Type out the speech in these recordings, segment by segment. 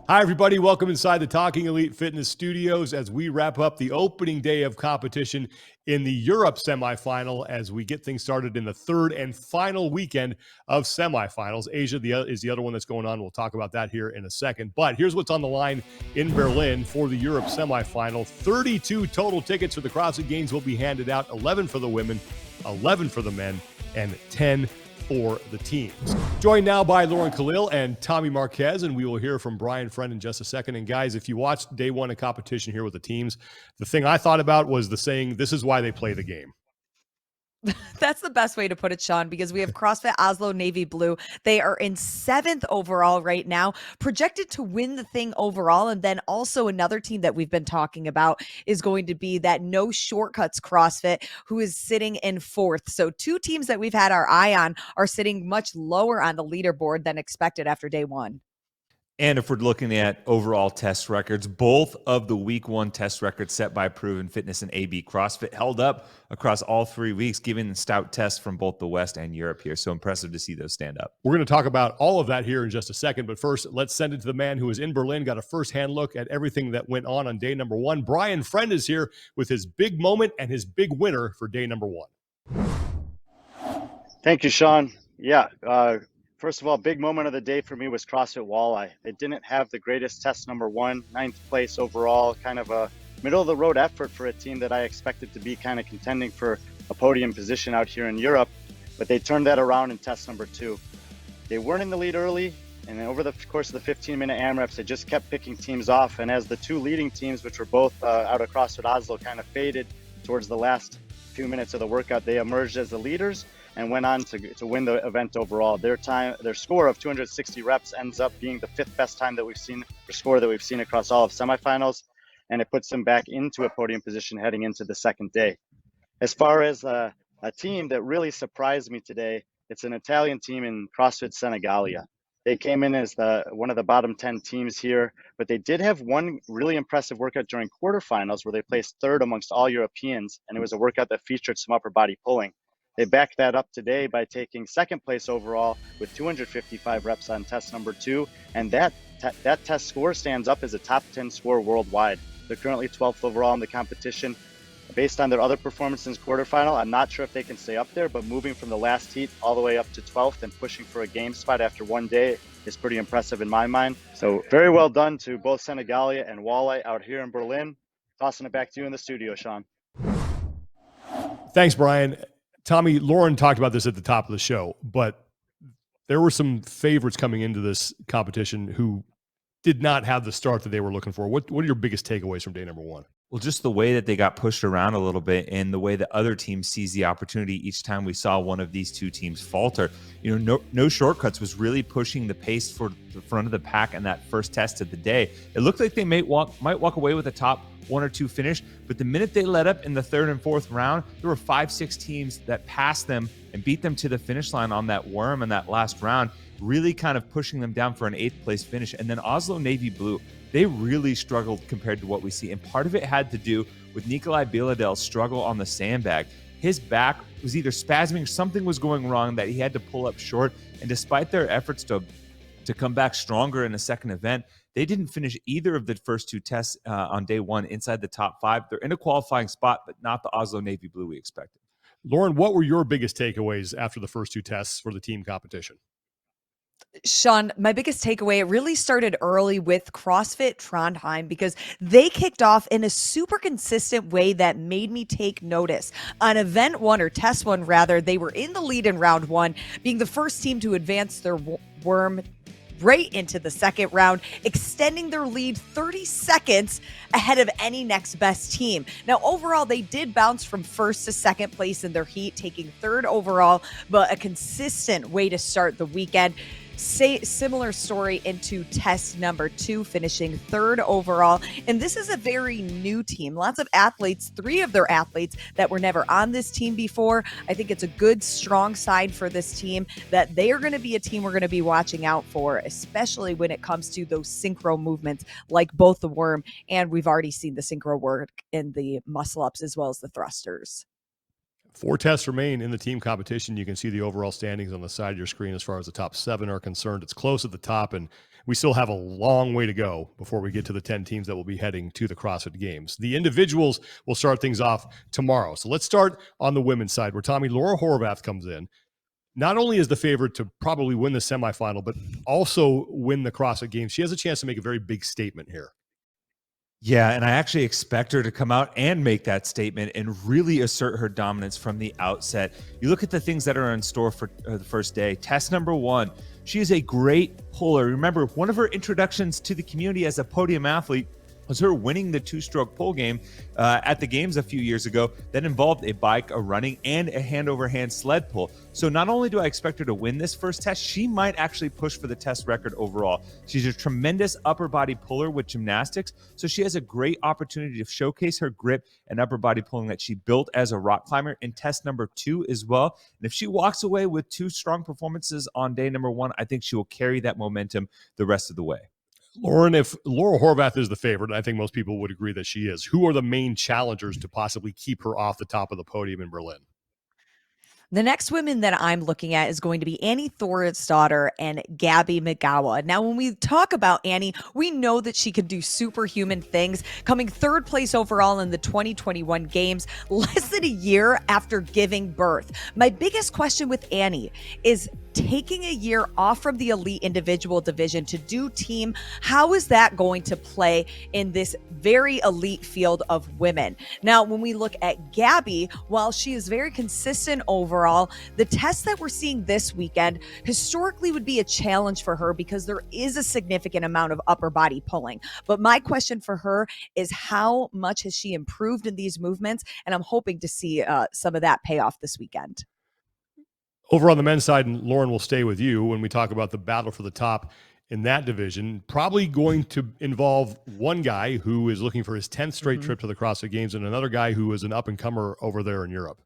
Hi, everybody. Welcome inside the Talking Elite Fitness Studios as we wrap up the opening day of competition in the Europe Semifinal as we get things started in the third and final weekend of semifinals. Asia is the other one that's going on. We'll talk about that here in a second. But here's what's on the line in Berlin for the Europe Semifinal. 32 total tickets for the CrossFit Games will be handed out, 11 for the women, 11 for the men, and 10 for the teams. Joined now by Lauren Khalil and Tommy Marquez, and we will hear from Brian Friend in just a second. And guys, if you watched day one of competition here with the teams, the thing I thought about was the saying, this is why they play the game. That's the best way to put it, Sean, because we have CrossFit Oslo Navy Blue. They are in 7th overall right now, projected to win the thing overall. And then also another team that we've been talking about is going to be that No Shortcuts CrossFit, who is sitting in 4th. So 2 teams that we've had our eye on are sitting much lower on the leaderboard than expected after day one. And if we're looking at overall test records, both of the week 1 test records set by Proven Fitness and AB CrossFit held up across all 3 weeks, giving stout tests from both the West and Europe here. So impressive to see those stand up. We're going to talk about all of that here in just a second. But first, let's send it to the man who was in Berlin, got a firsthand look at everything that went on day number 1. Brian Friend is here with his big moment and his big winner for day number 1. Thank you, Sean. Yeah. First of all, big moment of the day for me was CrossFit Walleye. They didn't have the greatest test number 1, 9th place overall, kind of a middle of the road effort for a team that I expected to be kind of contending for a podium position out here in Europe, but they turned that around in test number 2. They weren't in the lead early, and then over the course of the 15-minute AMRAPs, they just kept picking teams off, and as the 2 leading teams, which were both out of CrossFit Oslo, kind of faded towards the last few minutes of the workout, they emerged as the leaders and went on to win the event overall. Their score of 260 reps ends up being the 5th best time that we've seen, or score that we've seen across all of semifinals, and it puts them back into a podium position heading into the second day. As far as a team that really surprised me today, it's an Italian team in CrossFit Senegalia. They came in as one of the bottom 10 teams here, but they did have one really impressive workout during quarterfinals where they placed 3rd amongst all Europeans, and it was a workout that featured some upper body pulling. They backed that up today by taking 2nd place overall with 255 reps on test number 2, and that test score stands up as a top 10 score worldwide. They're currently 12th overall in the competition. Based on their other performances in quarterfinal, I'm not sure if they can stay up there, but moving from the last heat all the way up to 12th and pushing for a game spot after one day is pretty impressive in my mind. So very well done to both Senegalia and Walleye out here in Berlin. Tossing it back to you in the studio, Sean. Thanks, Brian. Tommy, Lauren talked about this at the top of the show, but there were some favorites coming into this competition who did not have the start that they were looking for. What are your biggest takeaways from day number 1? Well, just the way that they got pushed around a little bit and the way that other teams seize the opportunity each time we saw one of these 2 teams falter. No Shortcuts was really pushing the pace for the front of the pack in that first test of the day. It looked like they might walk away with a top 1 or 2 finish, but the minute they let up in the 3rd and 4th round, there were 5-6 teams that passed them and beat them to the finish line on that worm in that last round, really kind of pushing them down for an 8th place finish. And then Oslo Navy Blue, they really struggled compared to what we see. And part of it had to do with Nikolai Biladel's struggle on the sandbag. His back was either spasming or something was going wrong that he had to pull up short. And despite their efforts to come back stronger in a second event, they didn't finish either of the first 2 tests on day 1 inside the top 5. They're in a qualifying spot, but not the Oslo Navy Blue we expected. Lauren, what were your biggest takeaways after the first 2 tests for the team competition? Sean, my biggest takeaway, it really started early with CrossFit Trondheim because they kicked off in a super consistent way that made me take notice. On event 1 or test 1 rather, they were in the lead in round 1, being the first team to advance their worm right into the second round, extending their lead 30 seconds ahead of any next best team. Now, overall, they did bounce from 1st to 2nd place in their heat, taking 3rd overall, but a consistent way to start the weekend. Similar story into test number 2, finishing 3rd overall. And this is a very new team. Lots of athletes, 3 of their athletes that were never on this team before. I think it's a good, strong side for this team that they are going to be a team we're going to be watching out for, especially when it comes to those synchro movements like both the worm, and we've already seen the synchro work in the muscle ups as well as the thrusters. 4 tests remain in the team competition. You can see the overall standings on the side of your screen as far as the top 7 are concerned. It's close at the top, and we still have a long way to go before we get to the 10 teams that will be heading to the CrossFit Games. The individuals will start things off tomorrow. So let's start on the women's side, where Tommy, Laura Horvath comes in. Not only is the favorite to probably win the semifinal, but also win the CrossFit Games. She has a chance to make a very big statement here. Yeah, and I actually expect her to come out and make that statement and really assert her dominance from the outset. You look at the things that are in store for the first day. Test number 1, she is a great puller. Remember, one of her introductions to the community as a podium athlete was her winning the 2-stroke pull game at the games a few years ago that involved a bike, a running, and a hand-over-hand sled pull. So not only do I expect her to win this first test, she might actually push for the test record overall. She's a tremendous upper body puller with gymnastics, so she has a great opportunity to showcase her grip and upper body pulling that she built as a rock climber in test number 2 as well. And if she walks away with 2 strong performances on day number 1, I think she will carry that momentum the rest of the way. Lauren, if Laura Horvath is the favorite, and I think most people would agree that she is, who are the main challengers to possibly keep her off the top of the podium in Berlin? The next women that I'm looking at is going to be Annie Thorisdottir and Gabby McGowan. Now, when we talk about Annie, we know that she can do superhuman things, coming 3rd place overall in the 2021 games, less than a year after giving birth. My biggest question with Annie is taking a year off from the elite individual division to do team. How is that going to play in this very elite field of women? Now, when we look at Gabby, while she is very consistent overall, the tests that we're seeing this weekend historically would be a challenge for her because there is a significant amount of upper body pulling. But my question for her is, how much has she improved in these movements? And I'm hoping to see some of that pay off this weekend. Over on the men's side, and Lauren will stay with you when we talk about the battle for the top in that division, probably going to involve one guy who is looking for his 10th straight trip to the CrossFit Games and another guy who is an up-and-comer over there in Europe.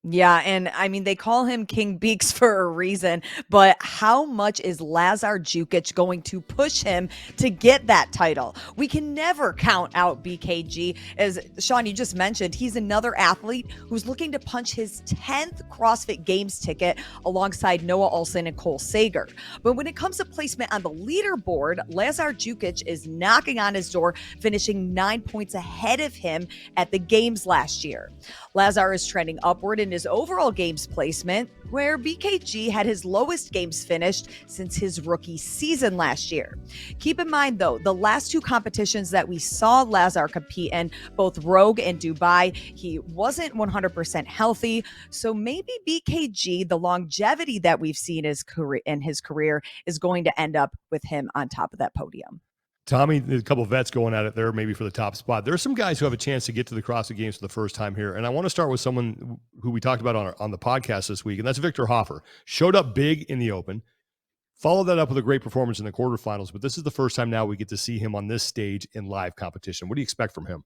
Yeah, and I mean, they call him King Beaks for a reason, but how much is Lazar Jukic going to push him to get that title? We can never count out BKG. As Sean, you just mentioned, he's another athlete who's looking to punch his 10th CrossFit Games ticket alongside Noah Olsen and Cole Sager. But when it comes to placement on the leaderboard, Lazar Jukic is knocking on his door, finishing 9 points ahead of him at the games last year. Lazar is trending upward in his overall games placement, where BKG had his lowest games finished since his rookie season last year. Keep in mind, though, the last 2 competitions that we saw Lazar compete in, both Rogue and Dubai, he wasn't 100% healthy. So maybe BKG, the longevity that we've seen in his career, is going to end up with him on top of that podium. Tommy, there's a couple of vets going at it there, maybe for the top spot. There are some guys who have a chance to get to the CrossFit Games for the first time here, and I want to start with someone who we talked about on the podcast this week, and that's Victor Hoffer. Showed up big in the Open, followed that up with a great performance in the quarterfinals, but this is the first time now we get to see him on this stage in live competition. What do you expect from him?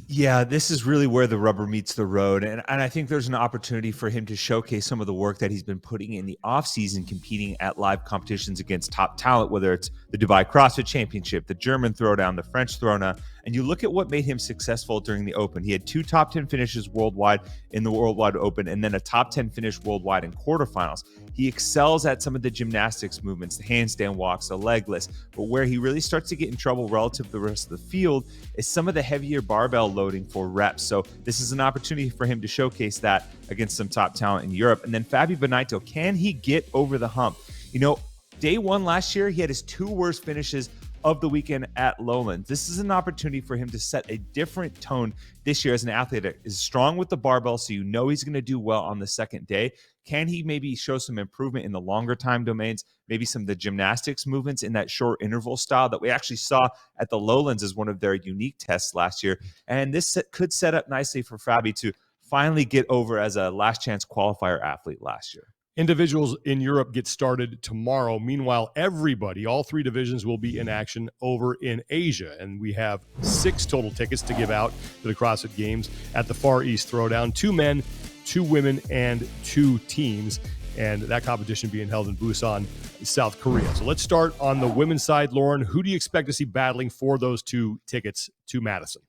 Yeah, this is really where the rubber meets the road. And I think there's an opportunity for him to showcase some of the work that he's been putting in the offseason, competing at live competitions against top talent, whether it's the Dubai CrossFit Championship, the German Throwdown, the French Throwdown. And you look at what made him successful during the Open. He had 2 top 10 finishes worldwide in the Worldwide Open, and then a top 10 finish worldwide in quarterfinals. He excels at some of the gymnastics movements, the handstand walks, the leg lifts, but where he really starts to get in trouble relative to the rest of the field is some of the heavier barbell loading for reps. So this is an opportunity for him to showcase that against some top talent in Europe. And then Fabi Benito, can he get over the hump? You know, day 1 last year, he had his 2 worst finishes of the weekend at Lowlands. This is an opportunity for him to set a different tone this year as an athlete that is strong with the barbell, so you know he's going to do well on the second day. Can he maybe show some improvement in the longer time domains, maybe some of the gymnastics movements in that short interval style that we actually saw at the Lowlands as one of their unique tests last year? And this could set up nicely for Fabi to finally get over as a last chance qualifier athlete last year. Individuals in Europe get started tomorrow. Meanwhile, everybody, all 3 divisions will be in action over in Asia. And we have 6 total tickets to give out to the CrossFit Games at the Far East Throwdown. 2 men, 2 women, and 2 teams. And that competition being held in Busan, South Korea. So let's start on the women's side. Lauren, who do you expect to see battling for those 2 tickets to Madison?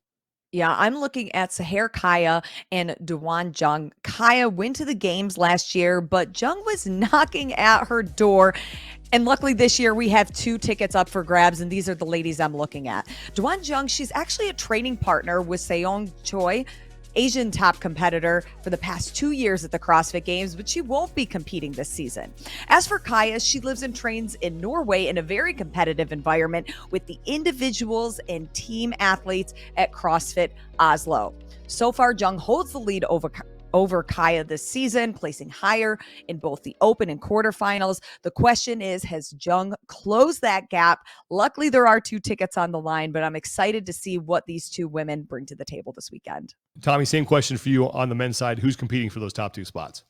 Yeah, I'm looking at Sahar Kaya and Duan Jung. Kaya went to the games last year, but Jung was knocking at her door And luckily this year we have 2 tickets up for grabs, and these are the ladies I'm looking at. Duan Jung, she's actually a training partner with Seong Choi, Asian top competitor for the past 2 years at the CrossFit Games, but she won't be competing this season. As for Kaya, she lives and trains in Norway in a very competitive environment with the individuals and team athletes at CrossFit Oslo. So far, Jung holds the lead over Kaya this season, placing higher in both the open and quarterfinals. The question is, has Jung closed that gap? Luckily, there are 2 tickets on the line, but I'm excited to see what these 2 women bring to the table this weekend. Tommy, same question for you on the men's side. Who's competing for those top 2 spots?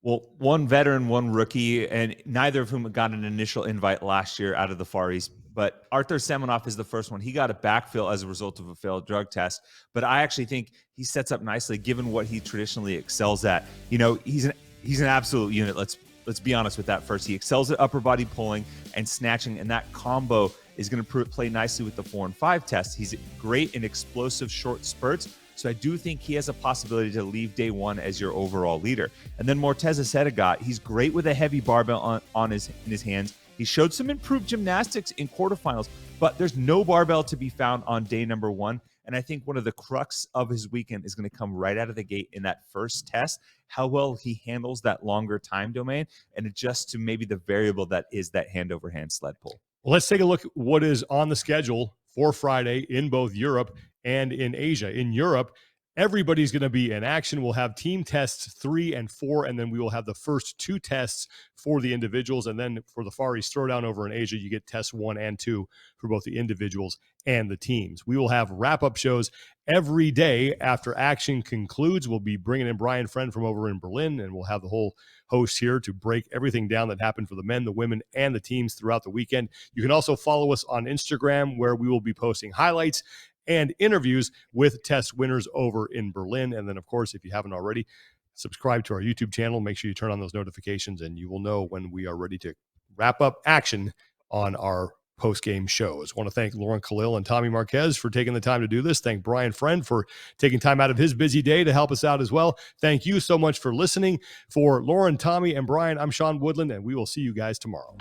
Well, one veteran, one rookie, and neither of whom got an initial invite last year out of the Far East. But Arthur Semenoff is the first one. He got a backfill as a result of a failed drug test. But I actually think he sets up nicely given what he traditionally excels at. You know, he's an absolute unit. Let's be honest with that first. He excels at upper body pulling and snatching, and that combo is going to play nicely with the 4 and 5 tests. He's great in explosive short spurts. So I do think he has a possibility to leave day one as your overall leader. And then Morteza Sedegat, he's great with a heavy barbell in his hands. He showed some improved gymnastics in quarterfinals, but there's no barbell to be found on day number 1. And I think one of the crux of his weekend is going to come right out of the gate in that first test, how well he handles that longer time domain and adjusts to maybe the variable that is that hand over hand sled pull. Well, let's take a look at what is on the schedule for Friday in both Europe and in Asia. In Europe, everybody's going to be in action. We'll have team tests 3 and 4, and then we will have the first 2 tests for the individuals. And then for the Far East Throwdown over in Asia, you get tests 1 and 2 for both the individuals and the teams. We will have wrap-up shows every day after action concludes. We'll be bringing in Brian Friend from over in Berlin, and we'll have the whole host here to break everything down that happened for the men, the women, and the teams throughout the weekend. You can also follow us on Instagram, where we will be posting highlights and interviews with test winners over in Berlin. And then, of course, if you haven't already, subscribe to our YouTube channel. Make sure you turn on those notifications, and you will know when we are ready to wrap up action on our post-game shows. I want to thank Lauren Khalil and Tommy Marquez for taking the time to do this. Thank Brian Friend for taking time out of his busy day to help us out as well. Thank you so much for listening. For Lauren, Tommy, and Brian, I'm Sean Woodland, and we will see you guys tomorrow.